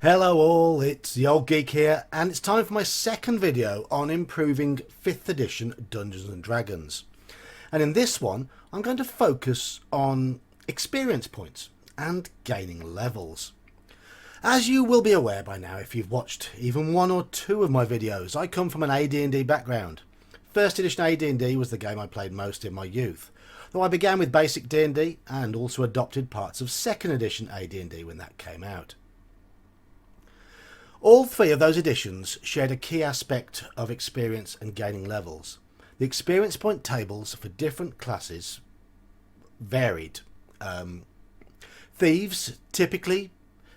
Hello all, it's the Old Geek here, and it's time for my second video on improving 5th edition Dungeons and Dragons. And in this one, I'm going to focus on experience points and gaining levels. As you will be aware by now if you've watched even one or two of my videos, I come from an AD&D background. 1st edition AD&D was the game I played most in my youth, though I began with basic D&D and also adopted parts of 2nd edition AD&D when that came out. All three of those editions shared a key aspect of experience and gaining levels. The experience point tables for different classes varied. Thieves typically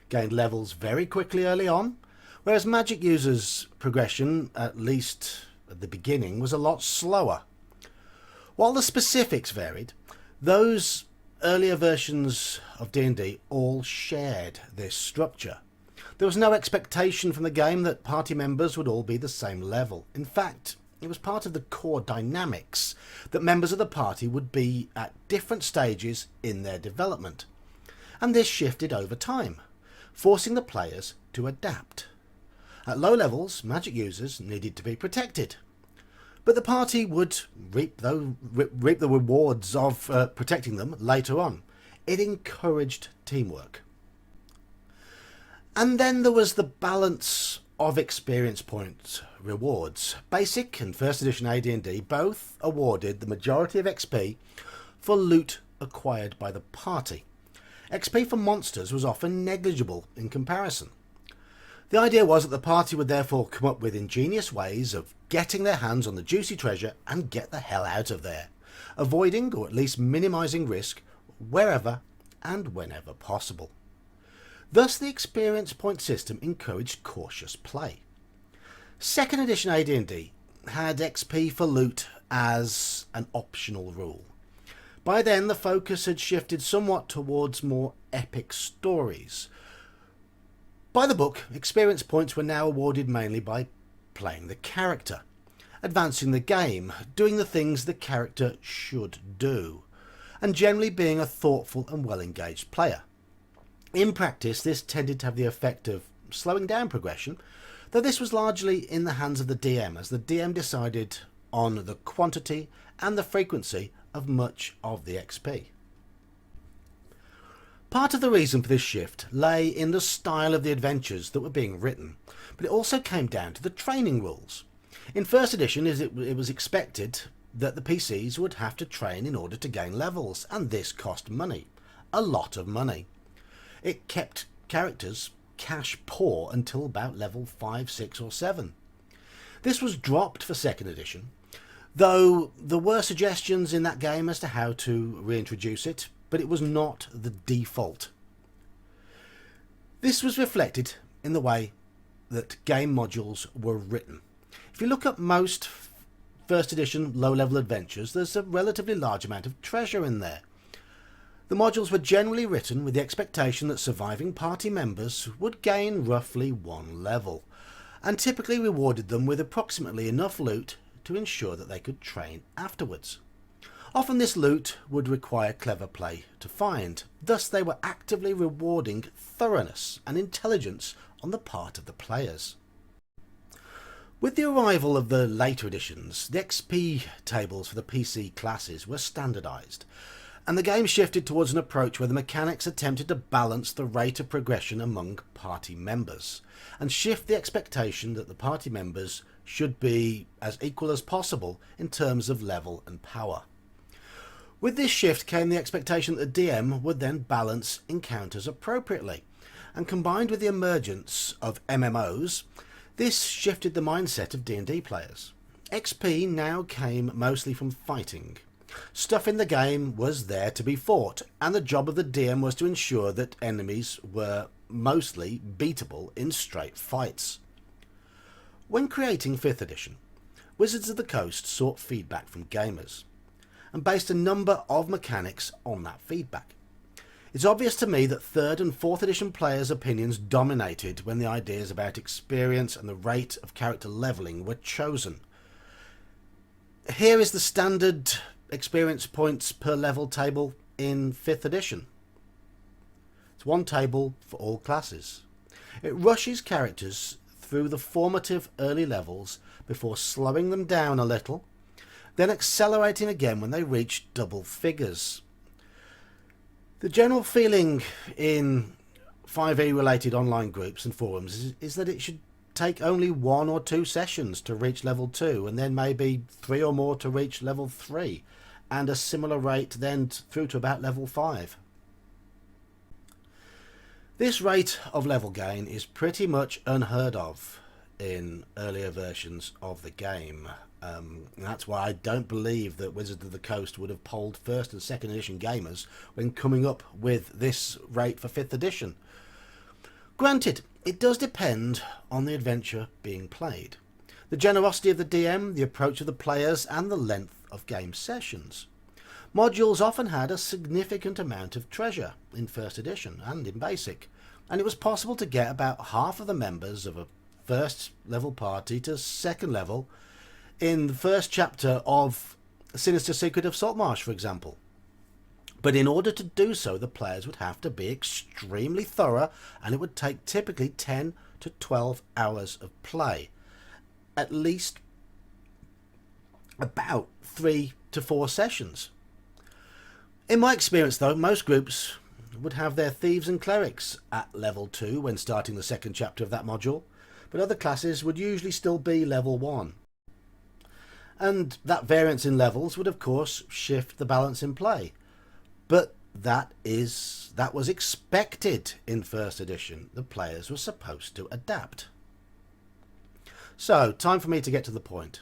gained levels very quickly early on, whereas magic users' progression, at least at the beginning, was a lot slower. While the specifics varied, those earlier versions of D&D all shared this structure. There was no expectation from the game that party members would all be the same level. In fact, it was part of the core dynamics that members of the party would be at different stages in their development. And this shifted over time, forcing the players to adapt. At low levels, magic users needed to be protected, but the party would reap the rewards of protecting them later on. It encouraged teamwork. And then there was the balance of experience points rewards. Basic and 1st edition AD&D both awarded the majority of XP for loot acquired by the party. XP for monsters was often negligible in comparison. The idea was that the party would therefore come up with ingenious ways of getting their hands on the juicy treasure and get the hell out of there, avoiding or at least minimising risk wherever and whenever possible. Thus, the experience point system encouraged cautious play. 2nd edition AD&D had XP for loot as an optional rule. By then, the focus had shifted somewhat towards more epic stories. By the book, experience points were now awarded mainly by playing the character, advancing the game, doing the things the character should do, and generally being a thoughtful and well-engaged player. In practice, this tended to have the effect of slowing down progression, though this was largely in the hands of the DM, as the DM decided on the quantity and the frequency of much of the XP. Part of the reason for this shift lay in the style of the adventures that were being written, but it also came down to the training rules. In 1st edition, it was expected that the PCs would have to train in order to gain levels, and this cost money. A lot of money. It kept characters cash poor until about level 5, 6 or 7. This was dropped for 2nd edition, though there were suggestions in that game as to how to reintroduce it, but it was not the default. This was reflected in the way that game modules were written. If you look at most 1st edition low-level adventures, there's a relatively large amount of treasure in there. The modules were generally written with the expectation that surviving party members would gain roughly 1 level, and typically rewarded them with approximately enough loot to ensure that they could train afterwards. Often this loot would require clever play to find, thus they were actively rewarding thoroughness and intelligence on the part of the players. With the arrival of the later editions, the XP tables for the PC classes were standardized, and the game shifted towards an approach where the mechanics attempted to balance the rate of progression among party members, and shift the expectation that the party members should be as equal as possible in terms of level and power. With this shift came the expectation that the DM would then balance encounters appropriately, and combined with the emergence of MMOs, this shifted the mindset of D&D players. XP now came mostly from fighting. Stuff in the game was there to be fought, and the job of the DM was to ensure that enemies were mostly beatable in straight fights. When creating 5th edition, Wizards of the Coast sought feedback from gamers, and based a number of mechanics on that feedback. It's obvious to me that 3rd and 4th edition players' opinions dominated when the ideas about experience and the rate of character levelling were chosen. Here is the standard experience points per level table in 5th edition. It's one table for all classes. It rushes characters through the formative early levels before slowing them down a little, then accelerating again when they reach double figures. The general feeling in 5e related online groups and forums is that it should take only 1 or 2 sessions to reach level 2, and then maybe 3 or more to reach level 3, and a similar rate then through to about level 5. This rate of level gain is pretty much unheard of in earlier versions of the game. That's why I don't believe that Wizards of the Coast would have polled 1st and 2nd edition gamers when coming up with this rate for 5th edition. Granted, it does depend on the adventure being played, the generosity of the DM, the approach of the players, and the length of game sessions. Modules often had a significant amount of treasure in 1st edition and in basic, and it was possible to get about half of the members of a 1st level party to 2nd level in the 1st chapter of Sinister Secret of Saltmarsh, for example. But in order to do so, the players would have to be extremely thorough, and it would take typically 10 to 12 hours of play. At least about 3 to 4 sessions. In my experience though, most groups would have their thieves and clerics at level 2 when starting the 2nd chapter of that module, but other classes would usually still be level 1. And that variance in levels would of course shift the balance in play. But that was expected in 1st edition. The players were supposed to adapt. So, time for me to get to the point.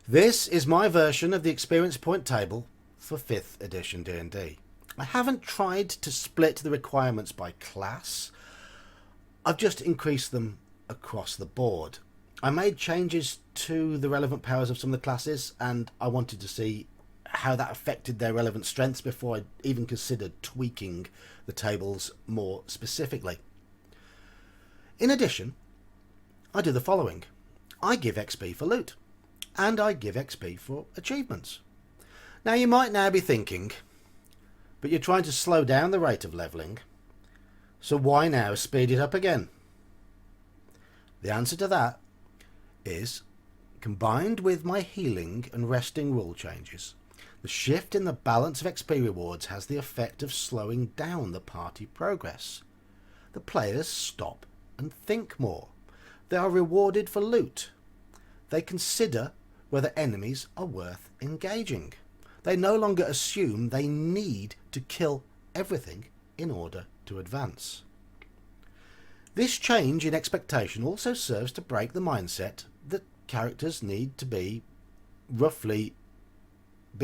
This is my version of the experience point table for 5th edition D&D. I haven't tried to split the requirements by class. I've just increased them across the board. I made changes to the relevant powers of some of the classes, and I wanted to see how that affected their relevant strengths before I even considered tweaking the tables more specifically. In addition, I do the following. I give XP for loot, and I give XP for achievements. Now you might now be thinking, but you're trying to slow down the rate of levelling, so why now speed it up again? The answer to that is, combined with my healing and resting rule changes, the shift in the balance of XP rewards has the effect of slowing down the party progress. The players stop and think more. They are rewarded for loot. They consider whether enemies are worth engaging. They no longer assume they need to kill everything in order to advance. This change in expectation also serves to break the mindset that characters need to be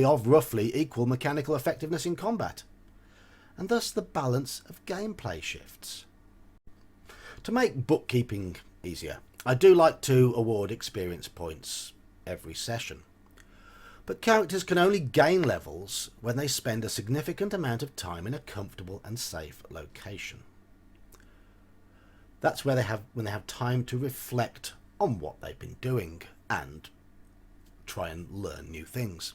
of roughly equal mechanical effectiveness in combat, and thus the balance of gameplay shifts. To make bookkeeping easier, I do like to award experience points every session, but characters can only gain levels when they spend a significant amount of time in a comfortable and safe location. That's where when they have time to reflect on what they've been doing and try and learn new things.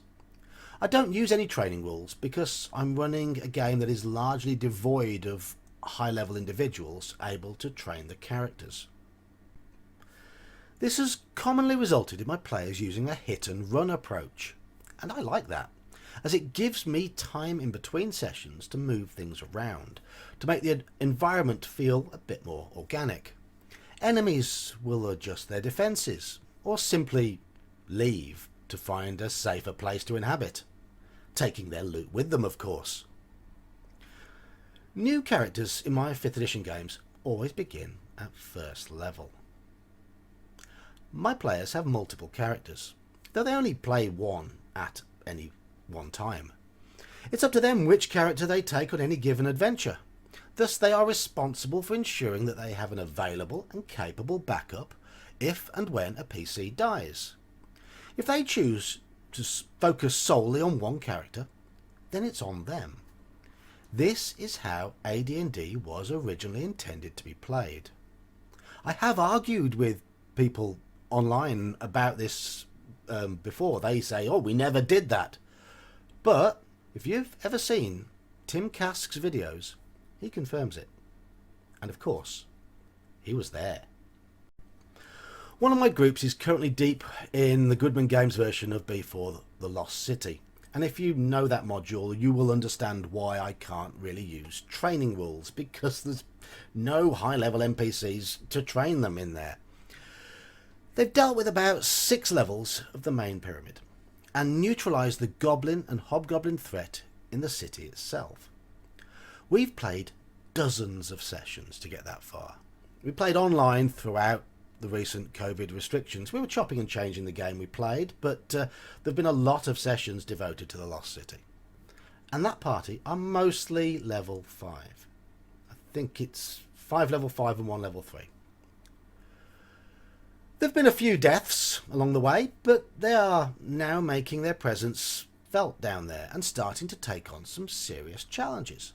I don't use any training rules because I'm running a game that is largely devoid of high-level individuals able to train the characters. This has commonly resulted in my players using a hit-and-run approach, and I like that, as it gives me time in between sessions to move things around, to make the environment feel a bit more organic. Enemies will adjust their defences, or simply leave to find a safer place to inhabit, taking their loot with them, of course. New characters in my 5th edition games always begin at 1st level. My players have multiple characters, though they only play one at any one time. It's up to them which character they take on any given adventure. Thus they are responsible for ensuring that they have an available and capable backup if and when a PC dies. If they choose to focus solely on one character, then it's on them. This is how AD&D was originally intended to be played. I have argued with people online about this before. They say, oh, we never did that. But if you've ever seen Tim Kask's videos, he confirms it. And of course, He was there. One of my groups is currently deep in the Goodman Games version of B4 The Lost City. And if you know that module, you will understand why I can't really use training rules, because there's no high-level NPCs to train them in there. They've dealt with about 6 levels of the main pyramid and neutralised the goblin and hobgoblin threat in the city itself. We've played dozens of sessions to get that far. We played online throughout the recent COVID restrictions. We were chopping and changing the game we played, but there have been a lot of sessions devoted to the Lost City. And that party are mostly level 5. I think it's 5 level 5 and 1 level 3. There have been a few deaths along the way, but they are now making their presence felt down there and starting to take on some serious challenges.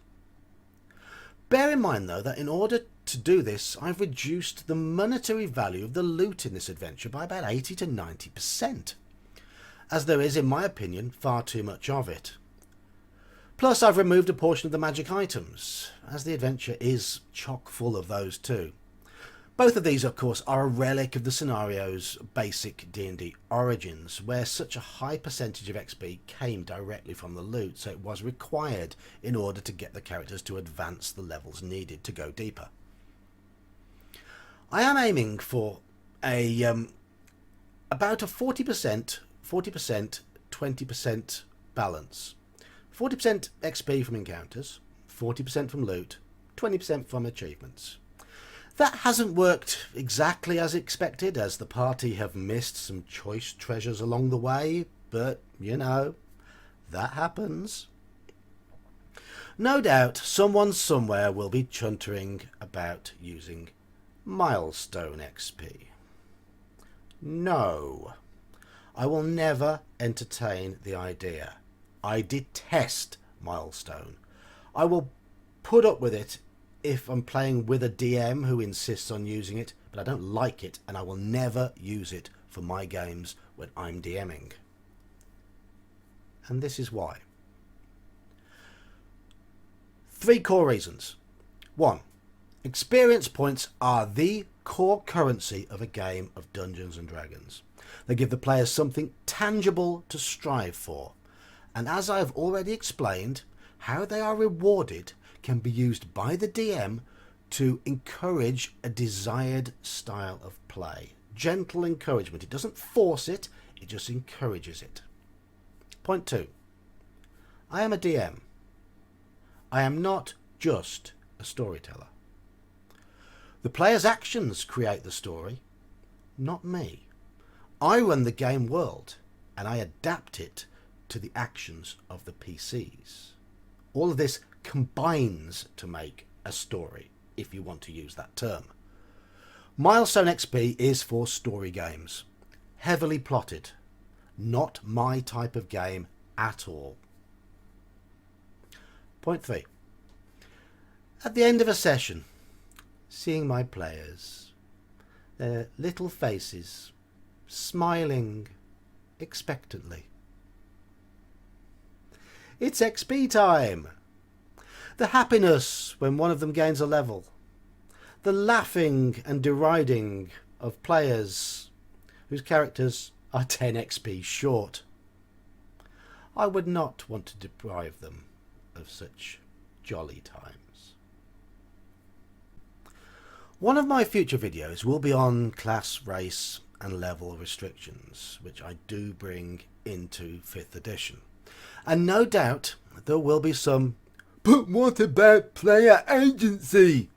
Bear in mind, though, that in order to do this, I've reduced the monetary value of the loot in this adventure by about 80 to 90%, as there is, in my opinion, far too much of it. Plus, I've removed a portion of the magic items, as the adventure is chock full of those too. Both of these, of course, are a relic of the scenario's basic D&D origins, where such a high percentage of XP came directly from the loot, so it was required in order to get the characters to advance the levels needed to go deeper. I am aiming for about a 40%, 20% balance. 40% XP from encounters, 40% from loot, 20% from achievements. That hasn't worked exactly as expected, as the party have missed some choice treasures along the way, but, you know, that happens. No doubt someone somewhere will be chuntering about using milestone XP. No, I will never entertain the idea. I detest milestone. I will put up with it if I'm playing with a DM who insists on using it, but I don't like it, and I will never use it for my games when I'm DMing. And this is why. 3 core reasons. 1. Experience points are the core currency of a game of Dungeons and Dragons. They give the players something tangible to strive for. And as I have already explained, how they are rewarded can be used by the DM to encourage a desired style of play. Gentle encouragement. It doesn't force it, it just encourages it. Point 2. I am a DM. I am not just a storyteller. The player's actions create the story, not me. I run the game world, and I adapt it to the actions of the PCs. All of this combines to make a story, if you want to use that term. Milestone XP is for story games, heavily plotted, not my type of game at all. Point 3. At the end of a session, seeing my players, their little faces smiling expectantly. It's XP time! The happiness when one of them gains a level. The laughing and deriding of players whose characters are 10 XP short. I would not want to deprive them of such jolly times. One of my future videos will be on class, race and level restrictions, which I do bring into 5th edition. And no doubt there will be some "but what about player agency?"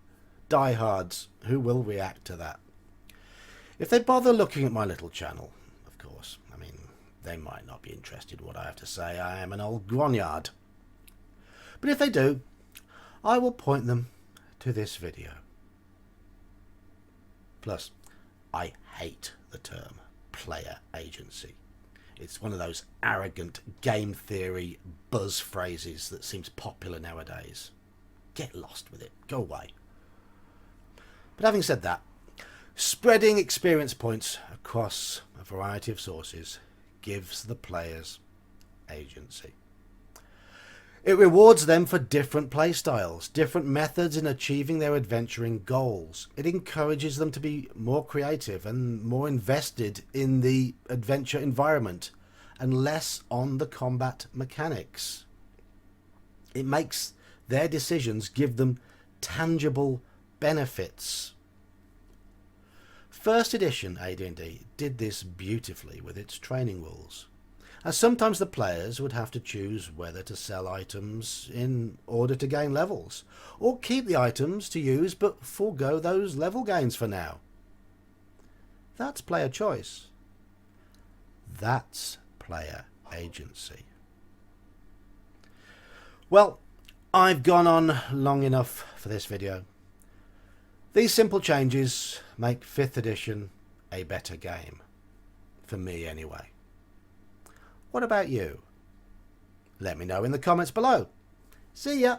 diehards who will react to that. If they bother looking at my little channel, of course. I mean, they might not be interested in what I have to say. I am an old grognard. But if they do, I will point them to this video. Plus, I hate the term player agency. It's one of those arrogant game theory buzz phrases that seems popular nowadays. Get lost with it. Go away. But having said that, spreading experience points across a variety of sources gives the players agency. It rewards them for different playstyles, different methods in achieving their adventuring goals. It encourages them to be more creative and more invested in the adventure environment and less on the combat mechanics. It makes their decisions give them tangible benefits. First edition AD&D did this beautifully with its training rules, and sometimes the players would have to choose whether to sell items in order to gain levels, or keep the items to use but forego those level gains for now. That's player choice. That's player agency. Well, I've gone on long enough for this video. These simple changes make 5th edition a better game. For me anyway. What about you? Let me know in the comments below. See ya!